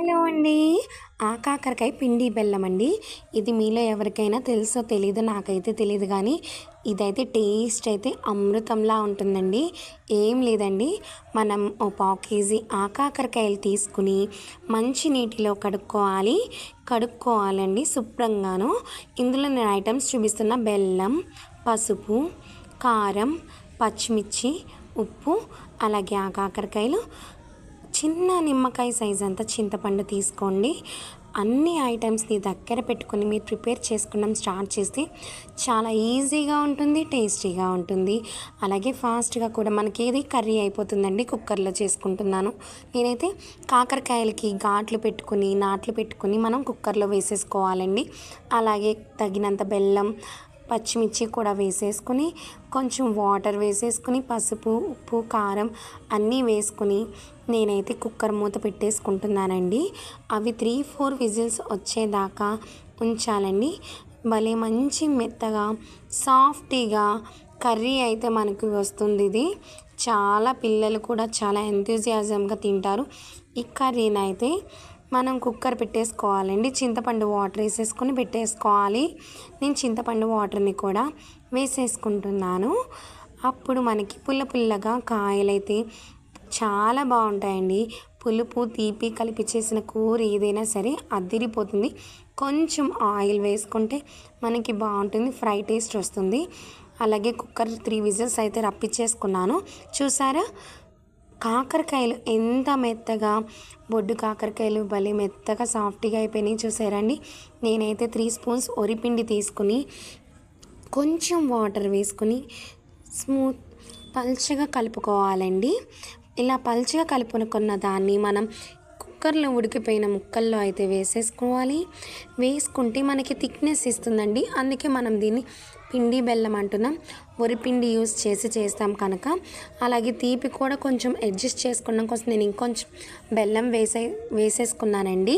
Hello అండి. కాకరకాయ పిండి బెల్లం అండి. ఇది మీలో ఎవరికైనా తెలుసో తెలీదో నాకైతే తెలీదు కానీ ఇదైతే టేస్ట్ అయితే అమృతంలా ఉంటుందండి. ఏం లేదండి, మనం ఓ పావు కేజీ కాకరకాయలు తీసుకుని మంచి నీటిలో కడుక్కోవాలండి శుభ్రంగాను. ఇందులో నేను ఐటమ్స్ చూపిస్తున్న బెల్లం, పసుపు, కారం, పచ్చిమిర్చి, ఉప్పు, అలాగే కాకరకాయలు, చిన్న నిమ్మకాయ సైజ్ అంతా చింతపండు తీసుకోండి. అన్ని ఐటమ్స్ని దగ్గర పెట్టుకొని మీరు ప్రిపేర్ చేసుకోవడం స్టార్ట్ చేస్తే చాలా ఈజీగా ఉంటుంది, టేస్టీగా ఉంటుంది, అలాగే ఫాస్ట్గా కూడా మనకి ఏది కర్రీ అయిపోతుందండి. కుక్కర్లో చేసుకుంటున్నాను నేనైతే. కాకరకాయలకి నాట్లు పెట్టుకుని మనం కుక్కర్లో వేసేసుకోవాలండి. అలాగే తగినంత బెల్లం, పచ్చిమిర్చి కూడా వేసేసుకుని, కొంచెం వాటర్ వేసేసుకుని, పసుపు, ఉప్పు, కారం అన్నీ వేసుకుని నేనైతే కుక్కర్ మూత పెట్టేసుకుంటున్నానండి. అవి 3-4 విజిల్స్ వచ్చేదాకా ఉంచాలండి. భలే మంచి మెత్తగా సాఫ్టీగా కర్రీ అయితే మనకు వస్తుంది. ఇది చాలా పిల్లలు కూడా చాలా ఎంతూజియాజంగా తింటారు. ఈ కర్రీనైతే మనం కుక్కర్ పెట్టేసుకోవాలండి. చింతపండు వాటర్ వేసేసుకొని పెట్టేసుకోవాలి. నేను చింతపండు వాటర్ని కూడా వేసేసుకుంటున్నాను. అప్పుడు మనకి పుల్లగా కాయలైతే చాలా బాగుంటాయండి. పులుపు తీపి కలిపి చేసిన కూర ఏదైనా సరే అదిరిపోతుంది. కొంచెం ఆయిల్ వేసుకుంటే మనకి బాగుంటుంది, ఫ్రై టేస్ట్ వస్తుంది. అలాగే కుక్కర్ 3 విజిల్స్ అయితే రప్పించేసుకున్నాను. చూసారా కాకరకాయలు ఎంత మెత్తగా, బొడ్డు కాకరకాయలు భలే మెత్తగా సాఫ్ట్గా అయిపోయినాయి చూసారండి. నేనైతే 3 స్పూన్స్ వరిపిండి తీసుకుని కొంచెం వాటర్ వేసుకుని పల్చగా కలుపుకోవాలండి. ఇలా పల్చగా కలుపుకున్న దాన్ని మనం కుక్కర్లో ఉడికిపోయిన ముక్కల్లో అయితే వేసుకుంటే మనకి థిక్నెస్ ఇస్తుందండి. అందుకే మనం దీన్ని పిండి బెల్లం అంటున్నాం. వరిపిండి యూస్ చేస్తాం కనుక. అలాగే తీపి కూడా కొంచెం అడ్జస్ట్ చేసుకోవడం కోసం నేను ఇంకొంచెం బెల్లం వేసేసుకున్నానండి.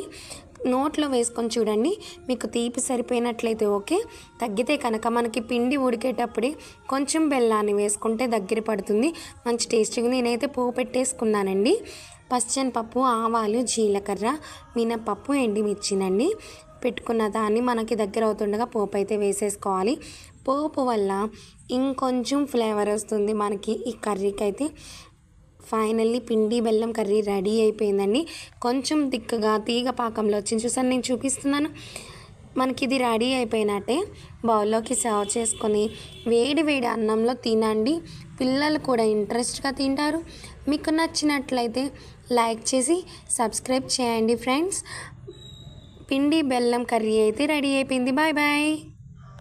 నోట్లో వేసుకొని చూడండి, మీకు తీపి సరిపోయినట్లయితే ఓకే, తగ్గితే కనుక మనకి పిండి ఉడికేటప్పుడే కొంచెం బెల్లాన్ని వేసుకుంటే దగ్గర పడుతుంది, మంచి టేస్టీగా. నేనైతే పోపు పెట్టేసుకున్నానండి. పచ్చెనపప్పు, ఆవాలు, జీలకర్ర, మినపప్పు, ఎండుమిర్చినండి పెట్టుకున్న దాన్ని మనకి దగ్గర అవుతుండగా పోపు అయితే వేసేసుకోవాలి. పోపు వల్ల ఇంకొంచెం ఫ్లేవర్ వస్తుంది మనకి ఈ కర్రీకి అయితే. ఫైనల్లీ పిండి బెల్లం కర్రీ రెడీ అయిపోయిందండి. కొంచెం తిక్కగా తీగ పాకంలో వచ్చింది చూసాను, నేను చూపిస్తున్నాను. మనకి ఇది రెడీ అయిపోయినట్టే. బౌల్లోకి సర్వ్ చేసుకొని వేడి అన్నంలో తినండి. పిల్లలు కూడా ఇంట్రెస్ట్గా తింటారు. మీకు నచ్చినట్లయితే లైక్ చేసి సబ్స్క్రైబ్ చేయండి ఫ్రెండ్స్. పిండి బెల్లం కర్రీ అయితే రెడీ అయిపోయింది. Bye bye.